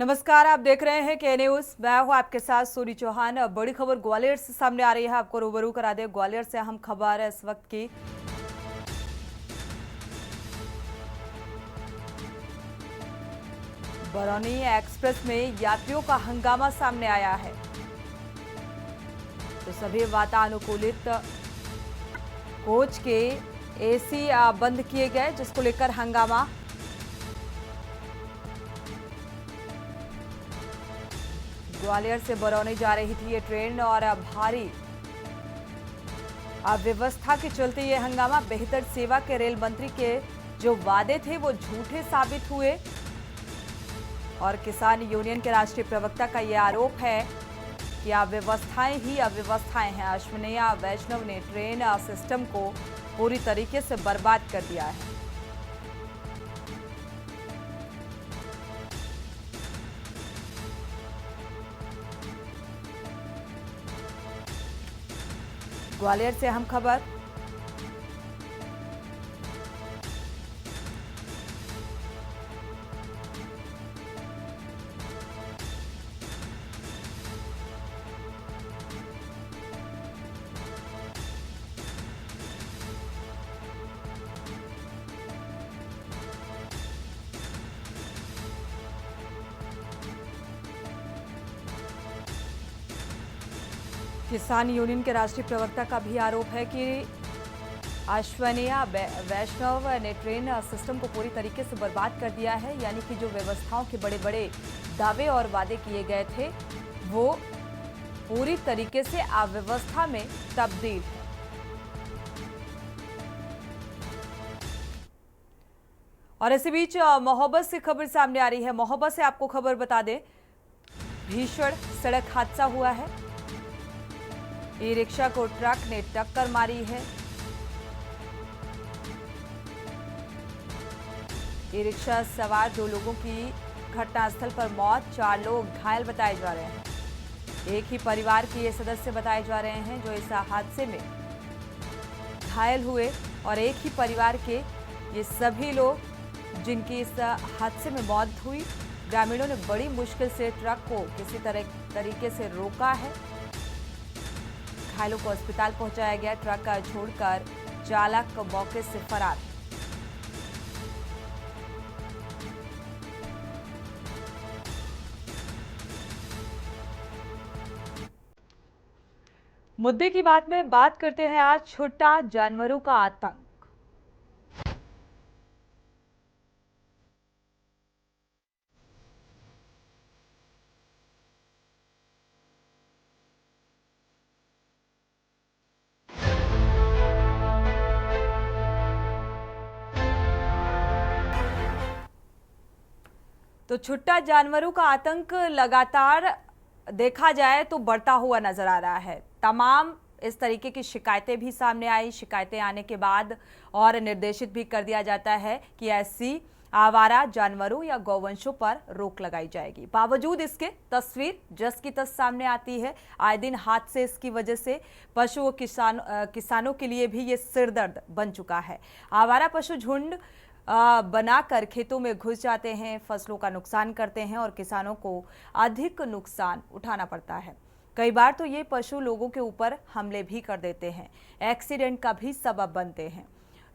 नमस्कार, आप देख रहे हैं के न्यूज। मैं हूं आपके साथ सूरी चौहान। बड़ी खबर ग्वालियर से सामने आ रही है, आपको रूबरू करा दे। ग्वालियर से अहम खबर है इस वक्त की। बरौनी एक्सप्रेस में यात्रियों का हंगामा सामने आया है, तो सभी वातानुकूलित कोच के एसी बंद किए गए, जिसको लेकर हंगामा। ग्वालियर से बरौनी जा रही थी ये ट्रेन और भारी अव्यवस्था के चलते ये हंगामा। बेहतर सेवा के रेल मंत्री के जो वादे थे वो झूठे साबित हुए और किसान यूनियन के राष्ट्रीय प्रवक्ता का ये आरोप है कि अव्यवस्थाएं ही अव्यवस्थाएं हैं। अश्वनिया वैष्णव ने ट्रेन सिस्टम को पूरी तरीके से बर्बाद कर दिया है। ग्वालियर से अहम खबर। किसान यूनियन के राष्ट्रीय प्रवक्ता का भी आरोप है कि अश्वनिया वैष्णव ने ट्रेन सिस्टम को पूरी तरीके से बर्बाद कर दिया है। यानी कि जो व्यवस्थाओं के बड़े बड़े दावे और वादे किए गए थे वो पूरी तरीके से अव्यवस्था में तब्दील है। और इसी बीच महोबा से खबर सामने आ रही है। महोबा से आपको खबर बता दें, भीषण सड़क हादसा हुआ है। ई रिक्शा को ट्रक ने टक्कर मारी है। ई रिक्शा सवार 2 लोगों की घटनास्थल पर मौत, 4 लोग घायल बताए जा रहे हैं। एक ही परिवार के ये सदस्य बताए जा रहे हैं जो इस हादसे में घायल हुए और एक ही परिवार के ये सभी लोग जिनकी इस हादसे में मौत हुई। ग्रामीणों ने बड़ी मुश्किल से ट्रक को किसी तरीके से रोका है। घायलों को अस्पताल पहुंचाया गया। ट्रक का छोड़कर चालक मौके से फरार है। मुद्दे की बात में बात करते हैं आज छुट्टा जानवरों का आतंक। तो छुट्टा जानवरों का आतंक लगातार देखा जाए तो बढ़ता हुआ नजर आ रहा है। तमाम इस तरीके की शिकायतें भी सामने आई। शिकायतें आने के बाद और निर्देशित भी कर दिया जाता है कि ऐसी आवारा जानवरों या गौवंशों पर रोक लगाई जाएगी। बावजूद इसके तस्वीर जस की तस सामने आती है। आए दिन हादसे इसकी वजह से पशु किसानों के लिए भी ये सिरदर्द बन चुका है। आवारा पशु झुंड बनाकर खेतों में घुस जाते हैं, फसलों का नुकसान करते हैं और किसानों को अधिक नुकसान उठाना पड़ता है। कई बार तो ये पशु लोगों के ऊपर हमले भी कर देते हैं, एक्सीडेंट का भी सबब बनते हैं,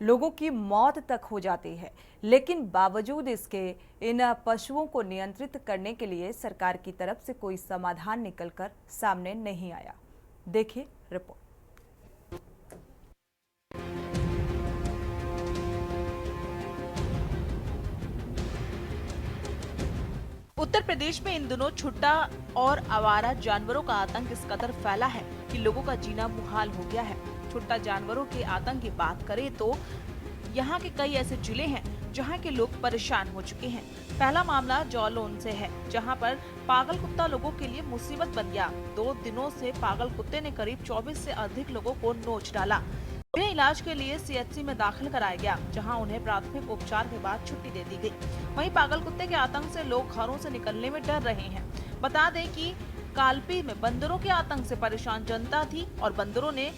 लोगों की मौत तक हो जाती है। लेकिन बावजूद इसके इन पशुओं को नियंत्रित करने के लिए सरकार की तरफ से कोई समाधान निकलकर सामने नहीं आया। देखिए रिपोर्ट। उत्तर प्रदेश में इन दिनों छुट्टा और आवारा जानवरों का आतंक इस कदर फैला है कि लोगों का जीना मुहाल हो गया है। छुट्टा जानवरों के आतंक की बात करें तो यहाँ के कई ऐसे जिले हैं जहाँ के लोग परेशान हो चुके हैं। पहला मामला जालौन से है, जहाँ पर पागल कुत्ता लोगों के लिए मुसीबत बन गया। 2 दिनों से पागल कुत्ते ने करीब 24 से अधिक लोगों को नोच डाला। उन्हें इलाज के लिए सीएचसी में दाखिल कराया गया, जहां उन्हें प्राथमिक उपचार के बाद छुट्टी दे दी गई। वहीं पागल कुत्ते के आतंक से लोग घरों से निकलने में डर रहे हैं। बता दें कि कालपी में बंदरों के आतंक से परेशान जनता थी और बंदरों ने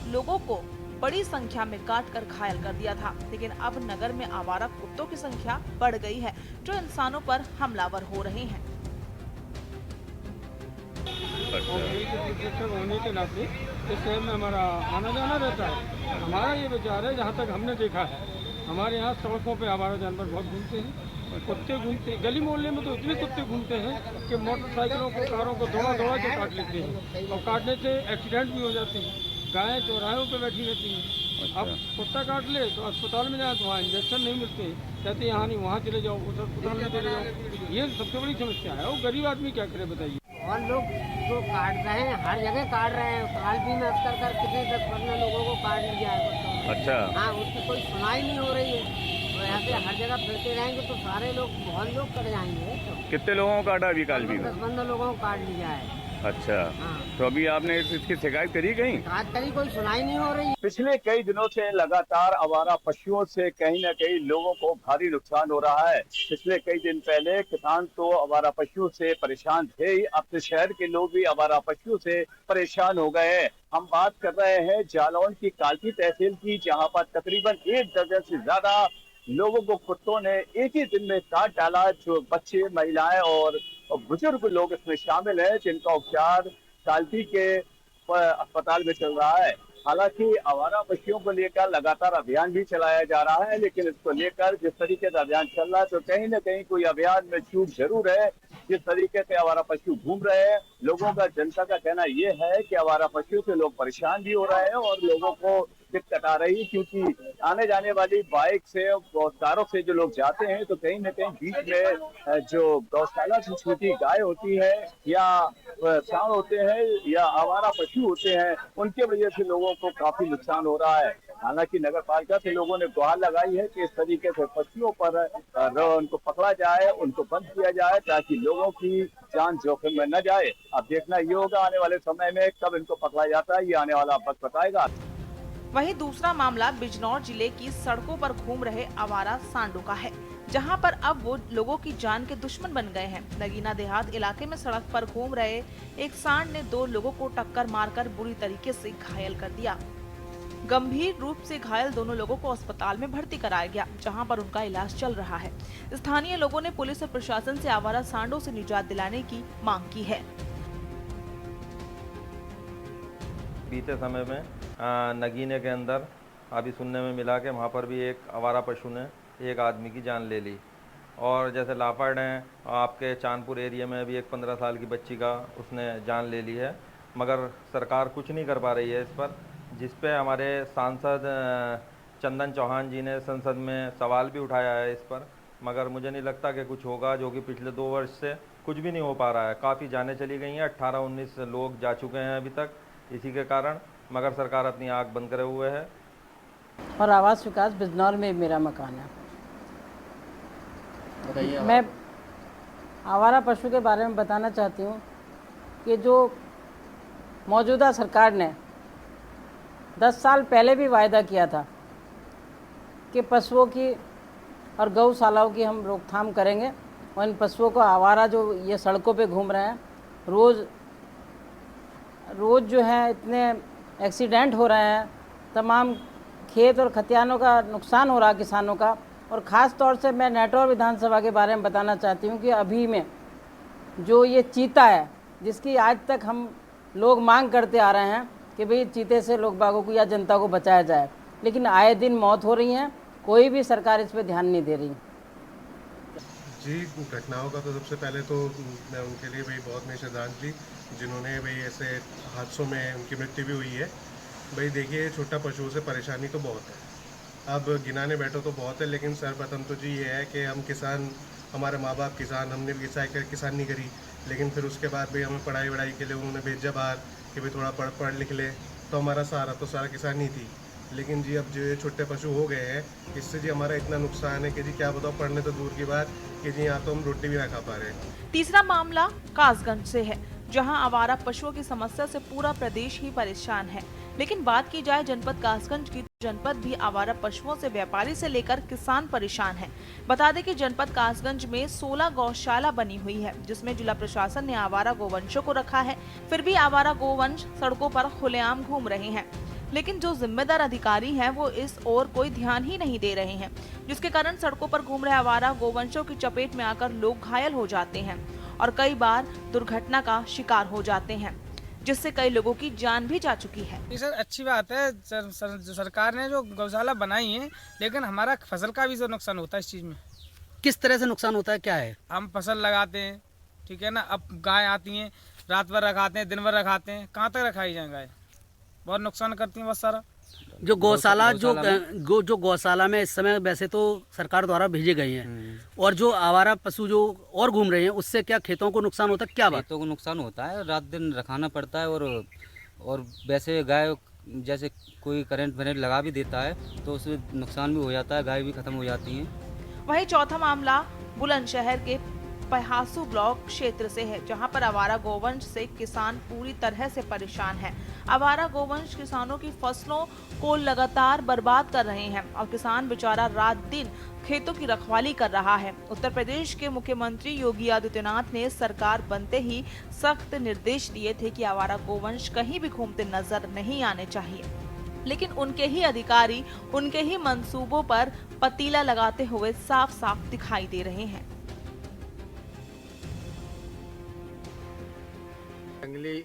लोगों को बड़ी संख्या में काट कर घायल कर दिया था। लेकिन अब नगर में आवारा कुत्तों की संख्या बढ़ गई है जो इंसानों पर हमलावर हो रहे हैं। शिक्षक होने के नाते इस शहर में हमारा आना जाना रहता है। हमारा ये विचार है, जहाँ तक हमने देखा है, हमारे यहाँ सड़कों पे आवारा जानवर बहुत घूमते हैं। कुत्ते घूमते, गली मोहल्ले में तो इतने कुत्ते घूमते हैं कि मोटरसाइकिलों को, कारों को दौड़ा दौड़ा के काट लेते हैं और काटने से एक्सीडेंट भी हो जाते हैं। गायें चौराहों पे बैठी रहती हैं। अब कुत्ता काट ले तो अस्पताल में जाए तो वहाँ इंजेक्शन नहीं मिलते, कहते यहाँ नहीं वहाँ चले जाओ, उस अस्पताल में चले जाओ। ये सबसे बड़ी समस्या है। और गरीब आदमी क्या करे बताइए। और लोग जो काट रहे हैं, हर जगह काट रहे हैं। काल भी में अक्सर कर कितने 10-15 लोगों को काट लिया है। अच्छा। हाँ, उसकी कोई सुनाई नहीं हो रही है। तो यहाँ पे हर जगह फिरते रहेंगे तो सारे लोग, बहुत लोग कर जाएंगे। तो कितने लोगों को काटा अभी काल भी में? 10-15 लोगों को काट लिया है। अच्छा। हाँ। तो अभी आपने इसकी शिकायत करी कहीं? शिकायत करी, कोई सुनाई नहीं हो रही है। पिछले कई दिनों से लगातार आवारा पशुओं से कहीं न कहीं लोगों को भारी नुकसान हो रहा है। पिछले कई दिन पहले किसान तो आवारा पशुओं से परेशान थे ही, अब तो शहर के लोग भी आवारा पशुओं से परेशान हो गए हैं। हम बात कर रहे हैं जालौन की कालकी तहसील की, जहां पर तकरीबन 1 दर्जन से ज्यादा लोगों को कुत्तों ने एक ही दिन में काट डाला। जो बच्चे, महिलाएं और बुजुर्ग लोग इसमें शामिल हैं, जिनका उपचार कालकी के अस्पताल में चल रहा है। हालांकि आवारा पशुओं को लेकर लगातार अभियान भी चलाया जा रहा है, लेकिन इसको लेकर जिस तरीके से अभियान चल रहा है तो कहीं न कहीं कोई अभियान में चूक जरूर है। जिस तरीके से आवारा पशु घूम रहे हैं, लोगों का, जनता का कहना ये है कि आवारा पशुओं से लोग परेशान भी हो रहे हैं और लोगों को दिक्कत आ रही है, क्योंकि आने जाने वाली बाइक से और कारों से जो लोग जाते हैं तो कहीं न कहीं बीच में जो गौशाला से छोटी गाय होती है या सांड होते हैं या आवारा पशु होते हैं, उनके वजह से लोगों को काफी नुकसान हो रहा है। हालांकि नगर पालिका से लोगों ने गुहार लगाई है कि इस तरीके से पशुओं पर उनको पकड़ा जाए, उनको बंद किया जाए, ताकि लोगों की जान जोखिम में न जाए। अब देखना ये होगा आने वाले समय में कब इनको पकड़ा जाता है, ये आने वाला वक्त बताएगा। वहीं दूसरा मामला बिजनौर जिले की सड़कों पर घूम रहे आवारा सांडों का है, जहां पर अब वो लोगों की जान के दुश्मन बन गए हैं। नगीना देहात इलाके में सड़क पर घूम रहे एक सांड ने 2 लोगों को टक्कर मारकर बुरी तरीके से घायल कर दिया। गंभीर रूप से घायल दोनों लोगों को अस्पताल में भर्ती कराया गया, जहां पर उनका इलाज चल रहा है। स्थानीय लोगों ने पुलिस और प्रशासन से आवारा सांडों से निजात दिलाने की मांग की है। बीते समय में नगीने के अंदर अभी सुनने में मिला कि वहाँ पर भी एक आवारा पशु ने एक आदमी की जान ले ली। और जैसे लापड़ हैं, आपके चांदपुर एरिया में भी एक 15 साल की बच्ची का उसने जान ले ली है, मगर सरकार कुछ नहीं कर पा रही है इस पर, जिस पे हमारे सांसद चंदन चौहान जी ने संसद में सवाल भी उठाया है इस पर, मगर मुझे नहीं लगता कि कुछ होगा, जो कि पिछले 2 वर्ष से कुछ भी नहीं हो पा रहा है। काफ़ी जानें चली गई हैं, 18-19 लोग जा चुके हैं अभी तक इसी के कारण, मगर सरकार अपनी आंख बंद करे हुए है। और आवास विकास बिजनौर में मेरा मकान है। मैं आवारा पशु के बारे में बताना चाहती हूँ कि जो मौजूदा सरकार ने 10 साल पहले भी वायदा किया था कि पशुओं की और गौशालाओं की हम रोकथाम करेंगे, और इन पशुओं को आवारा जो ये सड़कों पे घूम रहे हैं, रोज़ जो है इतने एक्सीडेंट हो रहे हैं, तमाम खेत और खतियानों का नुकसान हो रहा है किसानों का। और ख़ास तौर से मैं नेटौर विधानसभा के बारे में बताना चाहती हूँ कि अभी में जो ये चीता है, जिसकी आज तक हम लोग मांग करते आ रहे हैं कि भाई चीते से लोग बागों को या जनता को बचाया जाए, लेकिन आए दिन मौत हो रही हैं, कोई भी सरकार इस पर ध्यान नहीं दे रही। जी, घटनाओं का तो सबसे पहले तो मैं उनके लिए भाई बहुत मेरी श्रद्धांजलि, जिन्होंने भाई ऐसे हादसों में उनकी मृत्यु भी हुई है। भाई देखिए, छोटा पशुओं से परेशानी तो बहुत है, अब गिनाने बैठो तो बहुत है, लेकिन सर्वप्रथम तो जी ये है कि हम किसान, हमारे माँ बाप किसान, हमने भी किसानी करी, लेकिन फिर उसके बाद भी हमें पढ़ाई के लिए उन्होंने भेजा बाहर कि भाई थोड़ा पढ़ लिख ले, तो हमारा सहारा तो सारा किसानी थी। लेकिन जी अब जो ये छोटे पशु हो गए हैं, इससे जी हमारा इतना नुकसान है कि जी क्या बताओ, पढ़ने तो दूर की बात कि जी यहाँ तो हम रोटी भी ना खा पा रहे हैं। तीसरा मामला कासगंज से है, जहां आवारा पशुओं की समस्या से पूरा प्रदेश ही परेशान है। लेकिन बात की जाए जनपद कासगंज की, जनपद भी आवारा पशुओं से व्यापारी से लेकर किसान परेशान है। बता दें कि जनपद कासगंज में 16 गौशाला बनी हुई है, जिसमें जिला प्रशासन ने आवारा गोवंशों को रखा है। फिर भी आवारा गोवंश सड़कों पर खुलेआम घूम रहे हैं, लेकिन जो जिम्मेदार अधिकारी हैं वो इस ओर कोई ध्यान ही नहीं दे रहे हैं, जिसके कारण सड़कों पर घूम रहे आवारा गोवंशों की चपेट में आकर लोग घायल हो जाते हैं और कई बार दुर्घटना का शिकार हो जाते हैं। जिससे कई लोगों की जान भी जा चुकी है। ये सर अच्छी बात है, जो सरकार ने जो गौशाला बनाई है, लेकिन हमारा फसल का भी जो नुकसान होता है इस चीज़ में। किस तरह से नुकसान होता है, क्या है? हम फसल लगाते हैं, ठीक है ना, अब गाय आती हैं, रात भर रखाते हैं, दिन भर रखाते हैं, कहाँ तक रखाई जाए गाय, बहुत नुकसान करती हैं बहुत सारा। जो गौशाला जो गौशाला में इस समय वैसे तो सरकार द्वारा भेजे गए हैं, और जो आवारा पशु जो और घूम रहे हैं, उससे क्या खेतों को नुकसान होता है? क्या बात? खेतों को नुकसान होता है, रात दिन रखाना पड़ता है, और वैसे गाय जैसे कोई करंट वरेंट लगा भी देता है तो उससे नुकसान भी हो जाता है, गाय भी खत्म हो जाती हैं। वहीं चौथा मामला बुलंदशहर के पहासू ब्लॉक क्षेत्र से है, जहां पर आवारा गोवंश से किसान पूरी तरह से परेशान हैं। आवारा गोवंश किसानों की फसलों को लगातार बर्बाद कर रहे हैं और किसान बेचारा रात दिन खेतों की रखवाली कर रहा है। उत्तर प्रदेश के मुख्यमंत्री योगी आदित्यनाथ ने सरकार बनते ही सख्त निर्देश दिए थे कि आवारा गोवंश कहीं भी घूमते नजर नहीं आने चाहिए, लेकिन उनके ही अधिकारी उनके ही मंसूबों पर पतीला लगाते हुए साफ साफ दिखाई दे रहे हैं। जंगली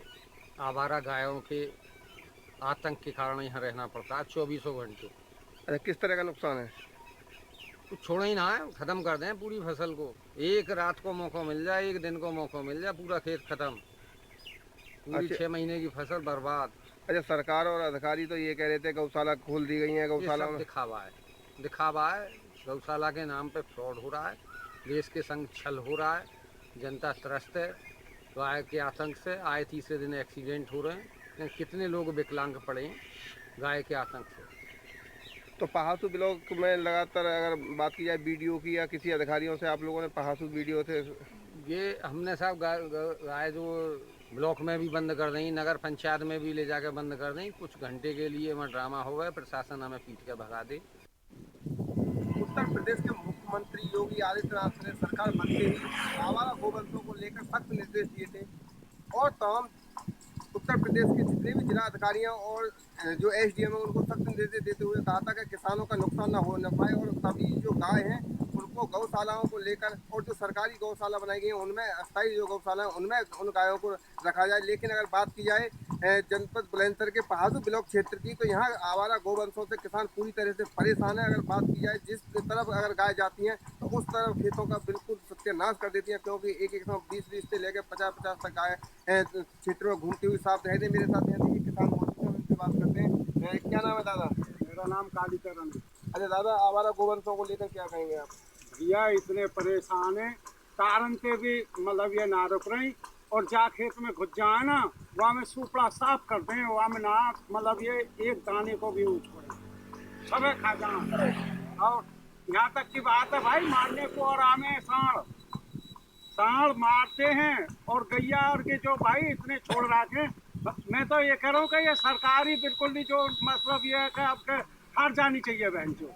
आवारा गायों के आतंक के कारण यहाँ रहना पड़ता है 24 घंटे। अच्छा, किस तरह का नुकसान है? कुछ छोड़ा ही ना है, खत्म कर दें पूरी फसल को। एक रात को मौका मिल जाए, एक दिन को मौका मिल जाए, पूरा खेत खत्म, पूरी 6 महीने की फसल बर्बाद। अच्छा, सरकार और अधिकारी तो ये कह रहे थे गौशाला खोल दी गई है, गौशाला में दिखावा है। गौशाला के नाम पे फ्रॉड हो रहा है, देश के संग छल हो रहा है, जनता त्रस्त है गाय के आतंक से। आए तीसरे दिन एक्सीडेंट हो रहे हैं, कितने लोग विकलांग पड़े हैं गाय के आतंक से। तो पहासू ब्लॉक में लगातार अगर बात की जाए वीडियो की या किसी अधिकारियों से आप लोगों ने पहासू वीडियो थे? ये हमने साहब गाय जो ब्लॉक में भी बंद कर दें, नगर पंचायत में भी ले जाकर बंद कर दें। कुछ घंटे के लिए वहाँ ड्रामा हो गया, प्रशासन हमें पीट के भगा दे। उत्तर प्रदेश के मुख्यमंत्री योगी आदित्यनाथ ने सरकार बनते ही आवारा गोवंशों को लेकर सख्त निर्देश दिए थे और तमाम उत्तर प्रदेश के जितने भी जिला अधिकारियों और जो एसडीएम है उनको सख्त निर्देश देते हुए कहा था कि किसानों का नुकसान न हो न पाए और सभी जो गाय हैं उनको गौशालाओं को लेकर और जो सरकारी गौशाला बनाई गई है उनमें अस्थायी जो गौशाला है उनमें उन गायों को रखा जाए। लेकिन अगर बात की जाए जनपद बुलंदशहर के पहासू ब्लॉक क्षेत्र की, तो यहाँ आवारा गोवंशों से किसान पूरी तरह से परेशान है। अगर बात की जाए जिस तरफ अगर गाय जाती हैं तो उस तरफ खेतों का बिल्कुल सत्यानाश कर देती हैं, क्योंकि एक 20 से लेकर 50 तक गाय क्षेत्र में घूमती हुई साफ दिखाई दे। मेरे साथ यहाँ देखिए किसान मौजूद हैं, उनसे बात करते हैं। क्या नाम है दादा? मेरा नाम कालीचरण। अच्छा दादा, आवारा गोवंशों को लेकर क्या कहेंगे आप? भैया इतने परेशान है, कारण से भी मतलब ये ना रुक रही और जा खेत में घुस जाए ना, वहाँ में सुपड़ा साफ कर दें, वहाँ में ना मतलब ये एक दाने को भी ऊँच पड़े सब खा जाए। और यहाँ तक की बात है भाई, मारने को और आमे सांड मारते हैं और गैया और के जो भाई इतने छोड़ रखे। मैं तो ये कह रहा हूँ कि ये सरकारी बिल्कुल नहीं, जो मतलब ये है कि आपके हार जानी चाहिए बहन जो।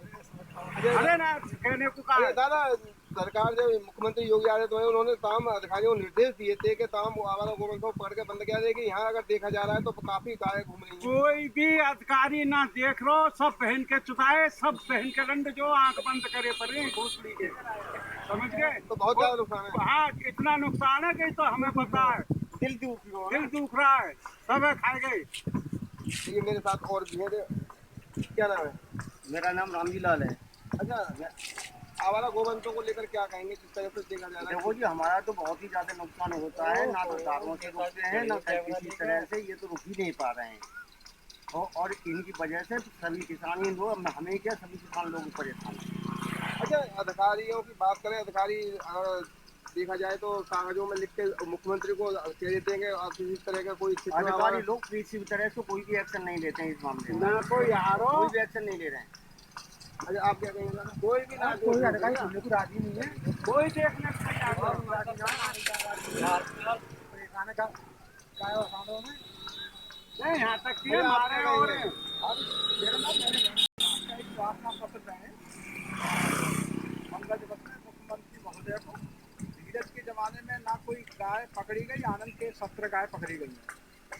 अरे ना कहने को कहा दादा, सरकार जो मुख्यमंत्री योगी आदित्यनाथ उन्होंने तमाम अधिकारियों को निर्देश दिए थे कि तमाम आवारा गोवंशों को पकड़ के बंद किया जाए कि यहाँ अगर देखा जा रहा है तो काफी गाय घूम रही हैं। कोई भी अधिकारी ना देख लो, सब पहन के चुताए, सब पहन के रंड जो आंख बंद करे पड़े घोसड़ी के, समझ गए? तो बहुत ज्यादा नुकसान है। हाँ, इतना नुकसान है कि तो हमें पता है, दिल दुख रहा है, सब खाए गए। ये मेरे साथ और भी है। क्या नाम है? मेरा नाम रामजी लाल है। अच्छा, आवारा गोवंशों को लेकर क्या कहेंगे जिस तरह से देखा जा रहा है? देखो जी, हमारा तो बहुत ही ज्यादा नुकसान होता है, ना तो दारों से रोकते हैं ना किसी तरह से, ये तो रुक ही नहीं पा रहे हैं और इनकी वजह से सभी किसान ही लोग, हमें क्या सभी किसान लोग परेशान हैं। अच्छा, अधिकारियों की बात करें, अधिकारी अगर देखा जाए तो कागजों में लिख के मुख्यमंत्री को कह देते हैं कि किसी तरह का कोई अधिकारी लोग किसी भी तरह से कोई भी एक्शन नहीं लेते हैं इस मामले में, कोई भी एक्शन नहीं ले रहे हैं। अच्छा, आप क्या कहेंगे? कोई भी ना, कोई अधिकारी सुनने को राजी नहीं है, कोई देखने नहीं, यहाँ तक कि हमारे और मुख्यमंत्री महोदय को धीरज के जमाने में ना कोई गाय पकड़ी गई, आनंद के 17 गाय पकड़ी गई।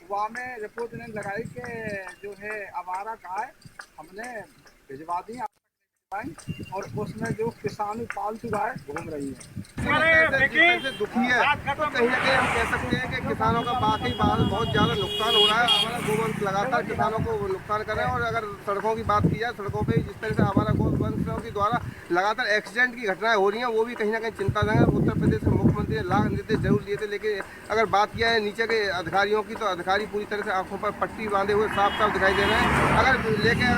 वहाँ में रिपोर्ट ने लगाई कि जो है आवारा गाय हमने भिजवा दी और उसमें जो किसान पालतू गाय घूम रही है। दुखी है तो कहीं ना कहीं हम कह सकते हैं कि किसानों का वाकई बहुत ज़्यादा नुकसान हो रहा है। हमारा गोवंश लगातार किसानों को नुकसान कर रहे हैं। और अगर सड़कों की बात की जाए, सड़कों पे जिस तरह से हमारा गोवंशों के द्वारा लगातार एक्सीडेंट की घटनाएं हो रही हैं, वो भी कहीं ना कहीं चिंताजनक है। उत्तर प्रदेश के मुख्यमंत्री ने लाख निर्देश जरूर दिए थे, लेकिन अगर बात किया है नीचे के अधिकारियों की, तो अधिकारी पूरी तरह से आंखों पर पट्टी बांधे हुए साफ साफ दिखाई दे रहे हैं। अगर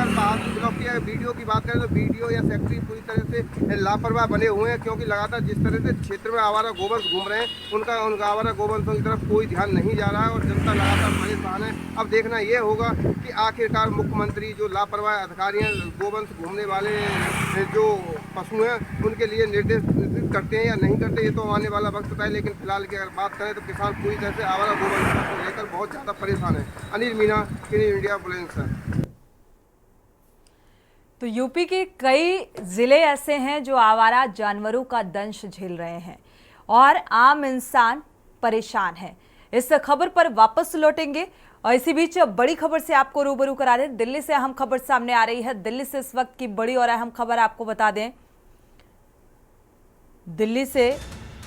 बहादुर ब्लॉक की वीडियो की बात करें, तो वीडियो या सेक्रेटरी पूरी तरह से लापरवाह बने हुए हैं, क्योंकि लगातार जिस तरह से क्षेत्र में आवारा गोवंश घूम रहे हैं, उनका आवारा गोवंशों की तरफ कोई ध्यान नहीं जा रहा है और जनता लगातार परेशान है। अब देखना ये होगा कि आखिरकार मुख्यमंत्री जो लापरवाह अधिकारी हैं, गोवंश घूमने वाले जो पशु हैं, उनके लिए निर्देश करते हैं या नहीं करते, ये तो आने वाला वक्त बताए। लेकिन फिलहाल की अगर बात करें तो किसान पूरी तरह से आवारा गोवंश को लेकर बहुत ज़्यादा परेशान है। Anil Meena, India bulletin. तो यूपी के कई जिले ऐसे हैं जो आवारा जानवरों का दंश झेल रहे हैं और आम इंसान परेशान है। इस खबर पर वापस लौटेंगे और इसी बीच बड़ी खबर से आपको रूबरू करा दें। दिल्ली से अहम खबर सामने आ रही है। दिल्ली से इस वक्त की बड़ी और अहम खबर आपको बता दें। दिल्ली से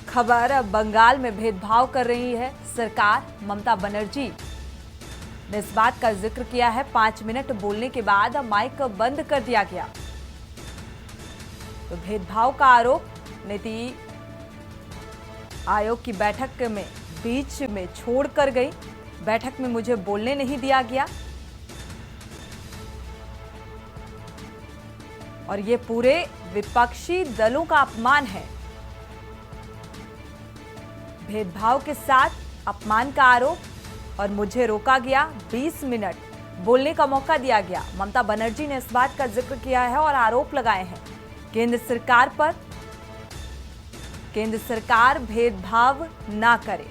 खबर, बंगाल में भेदभाव कर रही है सरकार। ममता बनर्जी ने इस बात का जिक्र किया है। 5 मिनट बोलने के बाद माइक बंद कर दिया गया। तो भेदभाव का आरोप नीति आयोग की बैठक में बीच में छोड़कर गई। बैठक में मुझे बोलने नहीं दिया गया और ये पूरे विपक्षी दलों का अपमान है। भेदभाव के साथ अपमान का आरोप और मुझे रोका गया। 20 मिनट बोलने का मौका दिया गया। ममता बनर्जी ने इस बात का जिक्र किया है और आरोप लगाए हैं केंद्र सरकार पर। केंद्र सरकार भेदभाव ना करे,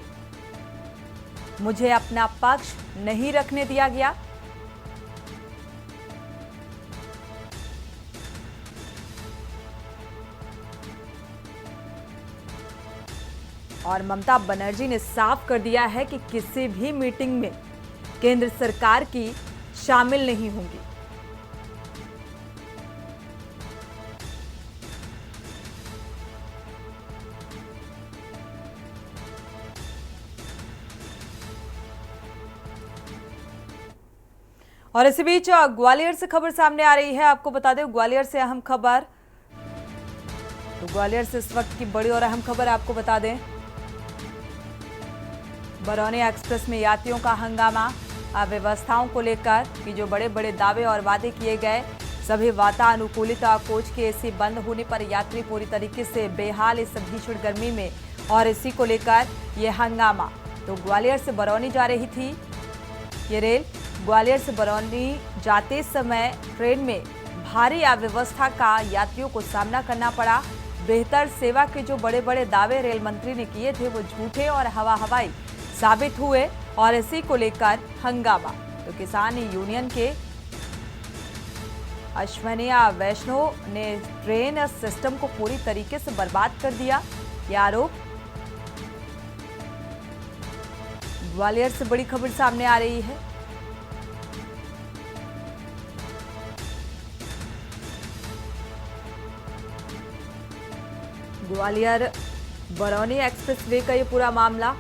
मुझे अपना पक्ष नहीं रखने दिया गया। और ममता बनर्जी ने साफ कर दिया है कि किसी भी मीटिंग में केंद्र सरकार की शामिल नहीं होंगी। और इसी बीच ग्वालियर से खबर सामने आ रही है। आपको बता दें, ग्वालियर से अहम खबर। तो ग्वालियर से इस वक्त की बड़ी और अहम खबर आपको बता दें। बरौनी एक्सप्रेस में यात्रियों का हंगामा। व्यवस्थाओं को लेकर कि जो बड़े बड़े दावे और वादे किए गए, सभी वातानुकूलित कोच के एसी बंद होने पर यात्री पूरी तरीके से बेहाल इस भीषण गर्मी में, और इसी को लेकर ये हंगामा। तो ग्वालियर से बरौनी जा रही थी ये रेल। ग्वालियर से बरौनी जाते समय ट्रेन में भारी अव्यवस्था का यात्रियों को सामना करना पड़ा। बेहतर सेवा के जो बड़े बड़े दावे रेल मंत्री ने किए थे, वो झूठे और हवाई साबित हुए और इसी को लेकर हंगामा। तो किसान यूनियन के अश्वनिया वैष्णव ने ट्रेन सिस्टम को पूरी तरीके से बर्बाद कर दिया, यह आरोप। ग्वालियर से बड़ी खबर सामने आ रही है। ग्वालियर बरौनी एक्सप्रेस वे का ये पूरा मामला।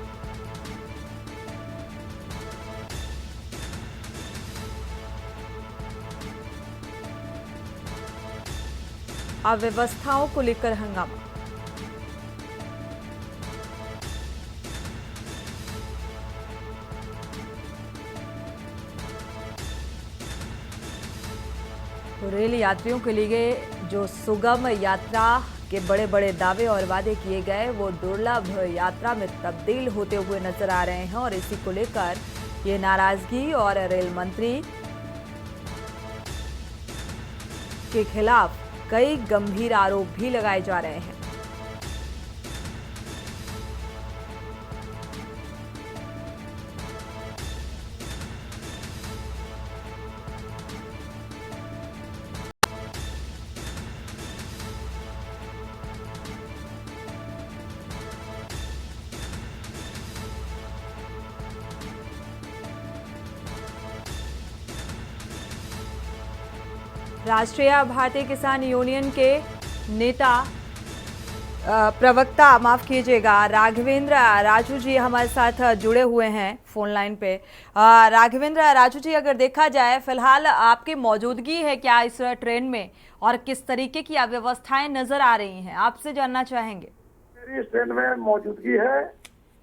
अव्यवस्थाओं को लेकर हंगामा। तो रेल यात्रियों के लिए जो सुगम यात्रा के बड़े बड़े दावे और वादे किए गए, वो दुर्लभ यात्रा में तब्दील होते हुए नजर आ रहे हैं। और इसी को लेकर ये नाराजगी और रेल मंत्री के खिलाफ कई गंभीर आरोप भी लगाए जा रहे हैं। राष्ट्रीय भारतीय किसान यूनियन के नेता प्रवक्ता माफ कीजिएगा राघवेंद्र राजू जी हमारे साथ जुड़े हुए हैं फोन लाइन पे। राघवेंद्र राजू जी, अगर देखा जाए फिलहाल आपकी मौजूदगी है क्या इस ट्रेन में और किस तरीके की अव्यवस्थाएं नजर आ रही हैं, आपसे जानना चाहेंगे। मेरी इस ट्रेन में मौजूदगी है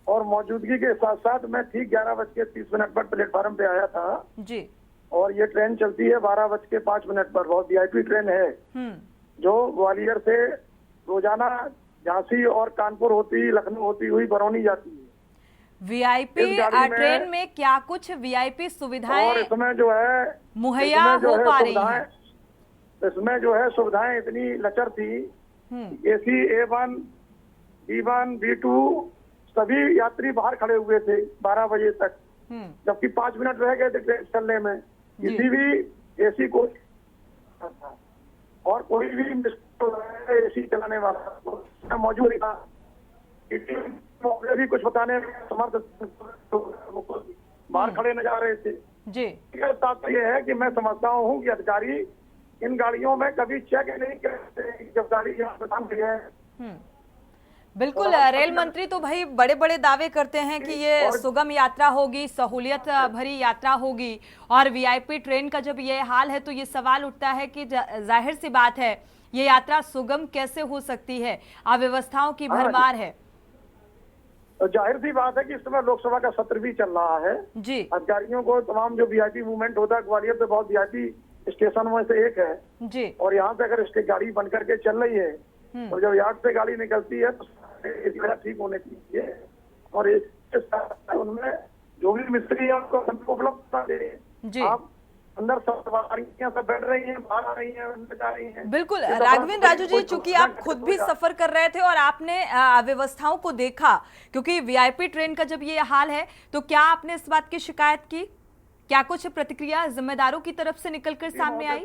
और मौजूदगी के साथ साथ मैं ठीक 11:30 पर प्लेटफार्म पे आया था जी, और ये ट्रेन चलती है 12:05 पर। बहुत वीआईपी ट्रेन है जो ग्वालियर से रोजाना झांसी और कानपुर होती, लखनऊ होती हुई बरौनी जाती है। वीआईपी ट्रेन में क्या कुछ वीआईपी सुविधाएं और इसमें जो है मुहैया हो पा रही हैं? इसमें जो है सुविधाएं इतनी लचर थी, AC A1, B1, B2 सभी यात्री बाहर खड़े हुए थे 12 बजे तक, जबकि 5 मिनट रह गए थे ट्रेन चलने में। किसी भी AC को और कोई भी AC चलाने वाला मौजूद था, भी कुछ बताने में समर्थ बाहर खड़े नजर आ रहे थे जी। तात्पर्य है कि मैं समझता हूँ कि अधिकारी इन गाड़ियों में कभी चेक नहीं करते जब गाड़ी यहाँ है। बिल्कुल, रेल मंत्री तो भाई बड़े बड़े दावे करते हैं कि ये सुगम यात्रा होगी, सहूलियत भरी यात्रा होगी, और वीआईपी ट्रेन का जब ये हाल है तो ये सवाल उठता है कि जाहिर सी बात है ये यात्रा सुगम कैसे हो सकती है, अव्यवस्थाओं की भरमार है। तो जाहिर सी बात है कि इस समय लोकसभा का सत्र भी चल रहा है जी। अधिकारियों को तमाम जो वीआईपी मूवमेंट होता है, ग्वालियर तो बहुत वीआईपी स्टेशन में से एक है जी, और यहाँ से अगर इसकी गाड़ी बन करके चल रही है तो जब यार्ड से गाड़ी निकलती है तो ठीक होने चाहिए, और उनमें जो भी मिस्त्री है उनको उपलब्ध करा दे। आप अंदर सवारियां सब बैठ रही हैं, बाहर आ रही हैं, अंदर जा रही हैं। बिल्कुल राघवेंद्र राजू जी, चूंकि आप खुद भी सफर कर रहे थे और आपने अव्यवस्थाओं को देखा, क्योंकि वीआईपी ट्रेन का जब ये हाल है तो क्या आपने इस बात की शिकायत की? क्या कुछ प्रतिक्रिया जिम्मेदारों की तरफ से निकलकर सामने आई?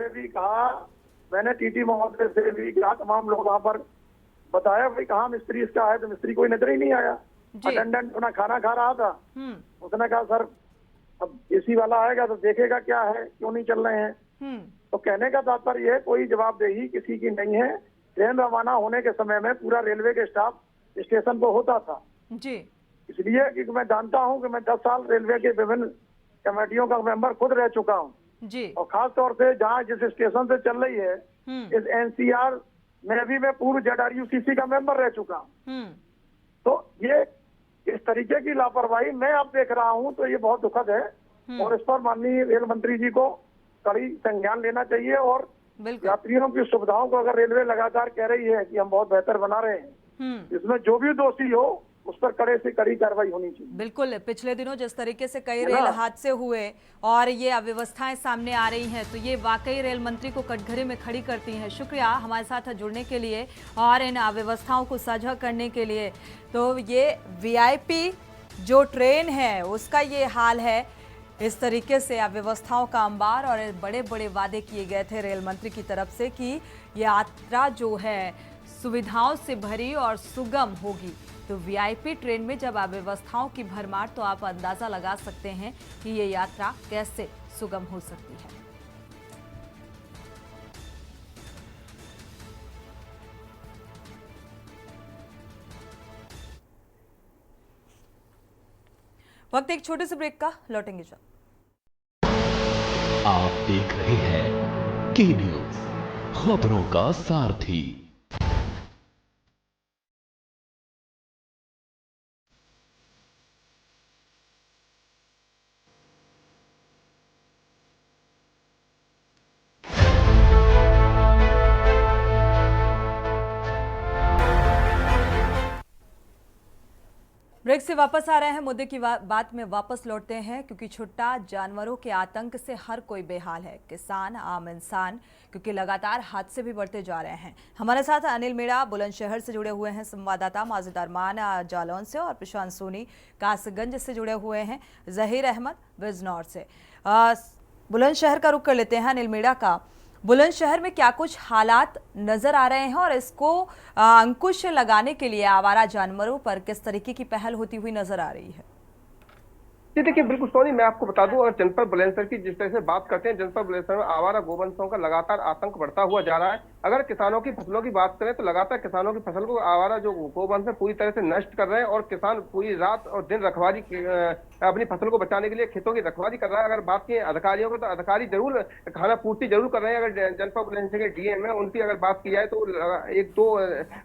मैंने टीटी महोदय से भी कहा, तमाम लोग वहाँ पर बताया भाई कहाँ मिस्त्री इसका है, तो मिस्त्री कोई नजर ही नहीं आया। अटेंडेंट अपना खाना खा रहा था, उसने कहा सर अब AC वाला आएगा तो देखेगा क्या है, क्यों नहीं चल रहे हैं। तो कहने का तात्पर्य है कोई जवाबदेही किसी की नहीं है। ट्रेन रवाना होने के समय में पूरा रेलवे के स्टाफ स्टेशन पर होता था जी, इसलिए कि मैं जानता हूं कि मैं 10 साल रेलवे के विभिन्न कमेटियों का मेंबर खुद रह चुका हूं जी, और खास तौर से जहां जिस स्टेशन से चल रही है इस NCR में भी मैं पूर्व ZRUCC का मेंबर रह चुका हूँ। तो ये इस तरीके की लापरवाही मैं अब देख रहा हूँ तो ये बहुत दुखद है, और इस पर माननीय रेल मंत्री जी को कड़ी संज्ञान लेना चाहिए, और यात्रियों की सुविधाओं को अगर रेलवे लगातार कह रही है कि हम बहुत बेहतर बना रहे हैं, इसमें जो भी दोषी हो उस पर कड़े से कड़ी कार्रवाई होनी चाहिए। बिल्कुल, पिछले दिनों जिस तरीके से कई रेल हादसे हुए और ये अव्यवस्थाएं सामने आ रही हैं, तो ये वाकई रेल मंत्री को कटघरे में खड़ी करती हैं। शुक्रिया हमारे साथ जुड़ने के लिए और इन अव्यवस्थाओं को साझा करने के लिए। तो ये वीआईपी जो ट्रेन है उसका ये हाल है, इस तरीके से अव्यवस्थाओं का अंबार, और बड़े बड़े वादे किए गए थे रेल मंत्री की तरफ से कि यात्रा जो है सुविधाओं से भरी और सुगम होगी। तो वीआईपी ट्रेन में जब अव्यवस्थाओं की भरमार, तो आप अंदाजा लगा सकते हैं कि ये यात्रा कैसे सुगम हो सकती है। वक्त एक छोटे से ब्रेक का, लौटेंगे जब। आप देख रहे हैं के न्यूज, खबरों का सारथी। ब्रेक से वापस आ रहे हैं, मुद्दे की बात में वापस लौटते हैं, क्योंकि छुट्टा जानवरों के आतंक से हर कोई बेहाल है, किसान, आम इंसान, क्योंकि लगातार हादसे भी बढ़ते जा रहे हैं। हमारे साथ अनिल मीणा बुलंदशहर से जुड़े हुए हैं, संवाददाता माजिद अरमान जालौन से, और प्रशांत सोनी कासगंज से जुड़े हुए हैं, जहीर अहमद बिजनौर से। बुलंदशहर का रुख कर लेते हैं अनिल मीणा का। बुलंदशहर में क्या कुछ हालात नजर आ रहे हैं और इसको अंकुश लगाने के लिए आवारा जानवरों पर किस तरीके की पहल होती हुई नजर आ रही है? जी देखिए, बिल्कुल सोनी, मैं आपको बता दूं, और जनपद बुलंदशहर की जिस तरह से बात करते हैं, जनपद बुलंदशहर में आवारा गोवंशों का लगातार आतंक बढ़ता हुआ जा रहा है। अगर किसानों की फसलों की बात करें तो लगातार किसानों की फसल को आवारा जो गोवंश है पूरी तरह से नष्ट कर रहे हैं और किसान पूरी रात और दिन रखवाली अपनी फसल को बचाने के लिए खेतों की रखवाली कर रहा है। अगर बात की अधिकारियों को तो अधिकारी जरूर खाना पूर्ति जरूर कर रहे हैं। अगर जनपद बुलंदशहर के डीएम है उनकी अगर बात की जाए तो एक दो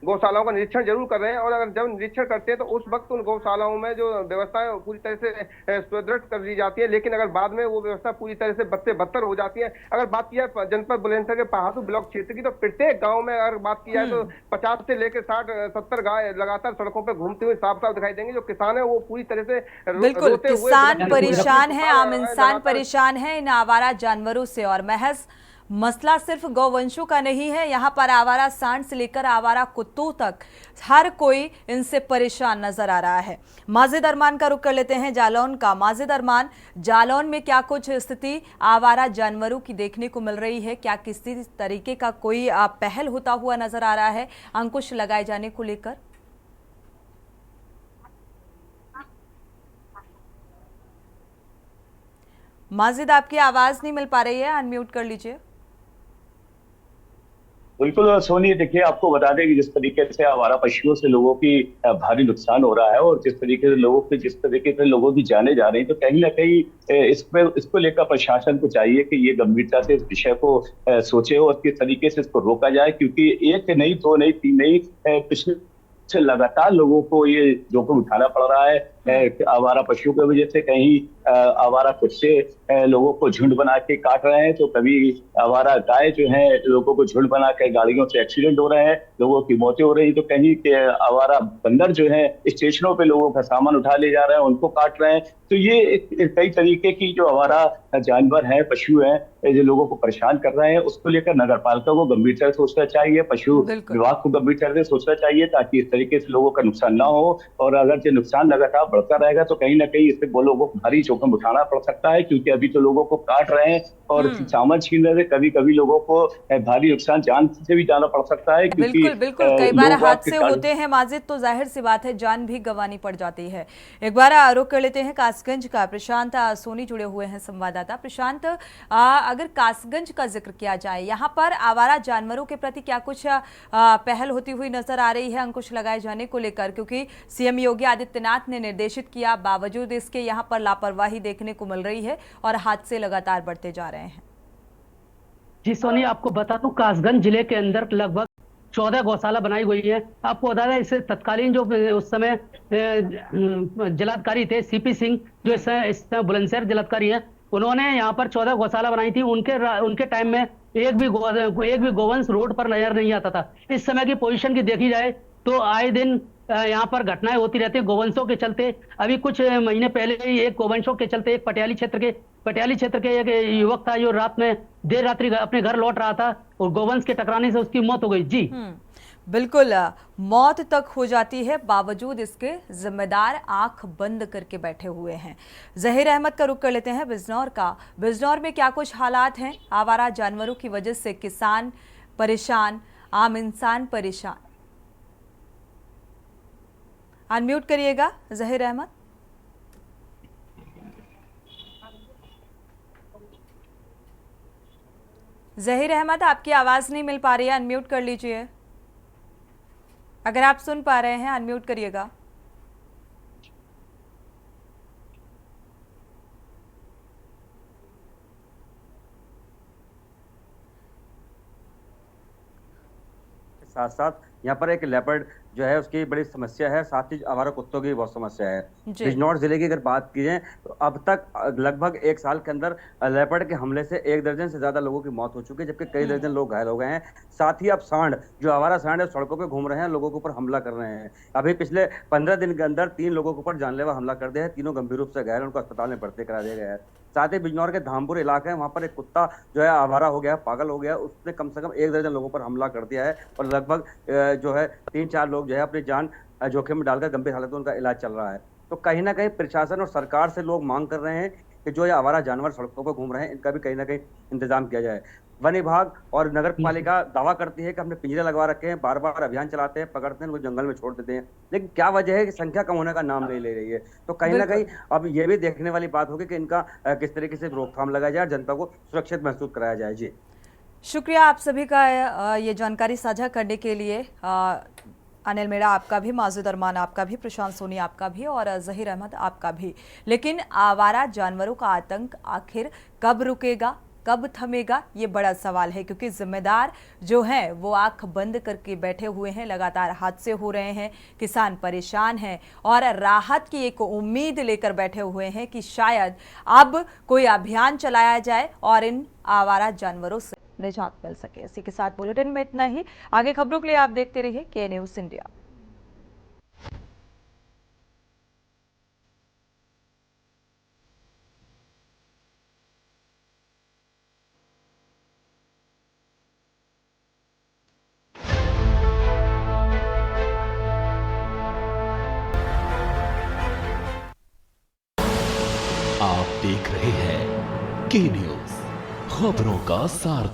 गौशालाओं का निरीक्षण जरूर कर रहे हैं और अगर जब निरीक्षण करते हैं तो उस वक्त उन गौशालाओं में जो व्यवस्था है पूरी तरह से सुदृढ़ कर दी जाती है, लेकिन अगर बाद में वो व्यवस्था पूरी तरह से बदतर हो जाती है। अगर बात की जाए जनपद बुलंदशहर के पहाड़ू ब्लॉक क्षेत्र की तो प्रत्येक गांव में अगर बात की जाए तो 50 से लेकर 60-70 गाय लगातार सड़कों पे घूमते हुए साफ साफ दिखाई देंगे। जो किसान है वो पूरी तरह से बिल्कुल किसान परेशान है, आम इंसान परेशान है इन आवारा जानवरों से। और महज मसला सिर्फ गौवंशों का नहीं है, यहाँ पर आवारा सांड से लेकर आवारा कुत्तों तक हर कोई इनसे परेशान नजर आ रहा है। माजिद अरमान का रुख कर लेते हैं जालौन का। माजिद अरमान, जालौन में क्या कुछ स्थिति आवारा जानवरों की देखने को मिल रही है? क्या किसी तरीके का कोई पहल होता हुआ नजर आ रहा है अंकुश लगाए जाने को लेकर? माजिद, आपकी आवाज नहीं मिल पा रही है, अनम्यूट कर लीजिए। बिल्कुल सोनी, देखिए आपको बता दें कि जिस तरीके से आवारा पशुओं से लोगों की भारी नुकसान हो रहा है और जिस तरीके से जिस तरीके से लोगों की जाने जा रही हैं, तो कहीं ना कहीं इसको लेकर प्रशासन को चाहिए कि ये गंभीरता से इस विषय को सोचे और किस तरीके से इसको रोका जाए, क्योंकि एक नहीं, दो नहीं, तीन नहीं, पिछले से लगातार लोगों को ये जोखिम उठाना पड़ रहा है आवारा पशुओं की वजह से। कहीं आवारा कुत्ते लोगों को झुंड बना के काट रहे हैं, तो कभी आवारा गाय जो है लोगों को झुंड बना के गाड़ियों से एक्सीडेंट हो रहे हैं, लोगों की मौतें हो रही हैं। तो कहीं के आवारा बंदर जो है स्टेशनों पे लोगों का सामान उठा ले जा रहे हैं, उनको काट रहे हैं। तो ये कई तरीके की जो आवारा जानवर है, पशु है, जो लोगों को परेशान कर रहे हैं, उसको लेकर नगर पालिका को गंभीरता से सोचना चाहिए, पशु विभाग को गंभीरता से सोचना चाहिए, ताकि इस तरीके से लोगों का नुकसान ना हो। और अगर जो नुकसान लगातार बढ़ता रहेगा तो कहीं ना कहीं इससे वो लोगों को भारी जोखिम उठाना पड़ सकता है, क्योंकि अभी तो लोगों को काट रहे हैं और सामान छीनने से कभी कभी लोगों को भारी नुकसान जान से भी जाना पड़ सकता है। बिल्कुल बिल्कुल, कई बार हादसे होते हैं माजिद, तो जाहिर सी बात है जान भी गंवानी पड़ जाती है। एक बार रुख कर लेते हैं कासगंज का। प्रशांत सोनी जुड़े हुए हैं संवाददाता। प्रशांत, अगर कासगंज का जिक्र किया जाए, यहाँ पर आवारा जानवरों के प्रति क्या कुछ पहल होती हुई नजर आ रही है अंकुश लगाए जाने को लेकर? क्योंकि सीएम योगी आदित्यनाथ ने निर्देशित किया, बावजूद इसके यहाँ पर लापरवाही देखने को मिल रही है और हादसे लगातार बढ़ते जा रहे हैं। जी सोनी, आपको बता दूं कासगंज जिले के अंदर लगभग 14 गौशाला बनाई गई है। आपको बता दें इसे तत्कालीन जो उस समय जिलाधिकारी थे सीपी सिंह, जो इस समय बुलंदशहर जिलाधिकारी हैं, उन्होंने यहाँ पर 14 गौशाला बनाई थी। उनके टाइम में एक भी गोवंश रोड पर नजर नहीं आता था। इस समय की पोजीशन की देखी जाए तो आए दिन यहाँ पर घटनाएं होती रहती है गोवंशों के चलते। अभी कुछ महीने पहले ही एक गोवंशों के चलते एक पटियाली क्षेत्र के एक युवक था जो रात में देर रात्रि अपने घर लौट रहा था और गोवंश के टकराने से उसकी मौत हो गई। जी बिल्कुल, मौत तक हो जाती है, बावजूद इसके जिम्मेदार आंख बंद करके बैठे हुए हैं। जहीर अहमद का रुख कर लेते हैं बिजनौर का। बिजनौर में क्या कुछ हालात हैं? आवारा जानवरों की वजह से किसान परेशान, आम इंसान परेशान। अनम्यूट करिएगा जहीर अहमद। जहीर अहमद, आपकी आवाज नहीं मिल पा रही है, अनम्यूट कर लीजिए। अगर आप सुन पा रहे हैं अनम्यूट करिएगा। साथ साथ यहाँ पर एक लेपर्ड जो है उसकी बड़ी समस्या है, साथ ही आवारा कुत्तों की बहुत समस्या है। बिजनौर जिले की अगर बात की जाए तो अब तक लगभग 1 साल के अंदर लेपर्ड के हमले से 1 दर्जन से ज्यादा लोगों की मौत हो चुकी है, जबकि कई दर्जन लोग घायल हो गए हैं। साथ ही अब सांड, जो आवारा सांड है, सड़कों पे घूम रहे हैं, लोगों के ऊपर हमला कर रहे हैं। अभी पिछले 15 दिन के अंदर 3 लोगों के ऊपर जानलेवा हमला कर दिया है, तीनों गंभीर रूप से घायल, उनको अस्पताल में भर्ती करा दिया गया है। साथ ही बिजनौर के धामपुर इलाका है, वहाँ पर एक कुत्ता जो है आवारा हो गया, पागल हो गया, उसने कम से कम 1 दर्जन लोगों पर हमला कर दिया है और लगभग जो है 3-4 लोग जो है अपनी जान जोखिम में डालकर गंभीर हालत में उनका इलाज चल रहा है। तो कहीं ना कहीं प्रशासन और सरकार से लोग मांग कर रहे हैं कि जो ये आवारा जानवर सड़कों पर घूम रहे हैं, इनका भी कहीं ना कहीं इंतजाम किया जाए। वन विभाग और नगर पालिका दावा करती है कि हमने पिंजरे लगवा रखे हैं, बार बार अभियान चलाते हैं, पकड़ते हैं, उनको जंगल में छोड़ देते हैं, लेकिन क्या वजह है कि संख्या कम होने का नाम नहीं ले रही है। तो कहीं ना कहीं अब ये भी देखने वाली बात होगी कि इनका किस तरीके से रोकथाम लगाया जाए, जनता को सुरक्षित महसूस कराया जाए। जी शुक्रिया आप सभी का ये जानकारी साझा करने के लिए। अनिल मेड़ा आपका भी, माजिद अरमान आपका भी, प्रशांत सोनी आपका भी और जहीर अहमद आपका भी। लेकिन आवारा जानवरों का आतंक आखिर कब रुकेगा, कब थमेगा, ये बड़ा सवाल है, क्योंकि जिम्मेदार जो हैं वो आंख बंद करके बैठे हुए हैं। लगातार हादसे हो रहे हैं, किसान परेशान हैं और राहत की एक उम्मीद लेकर बैठे हुए हैं कि शायद अब कोई अभियान चलाया जाए और इन आवारा जानवरों से निजात मिल सके। इसी के साथ बुलेटिन में इतना ही। आगे खबरों के लिए आप देखते रहिए के न्यूज़ इंडिया। आप देख रहे हैं के न्यूज़, खबरों का सार।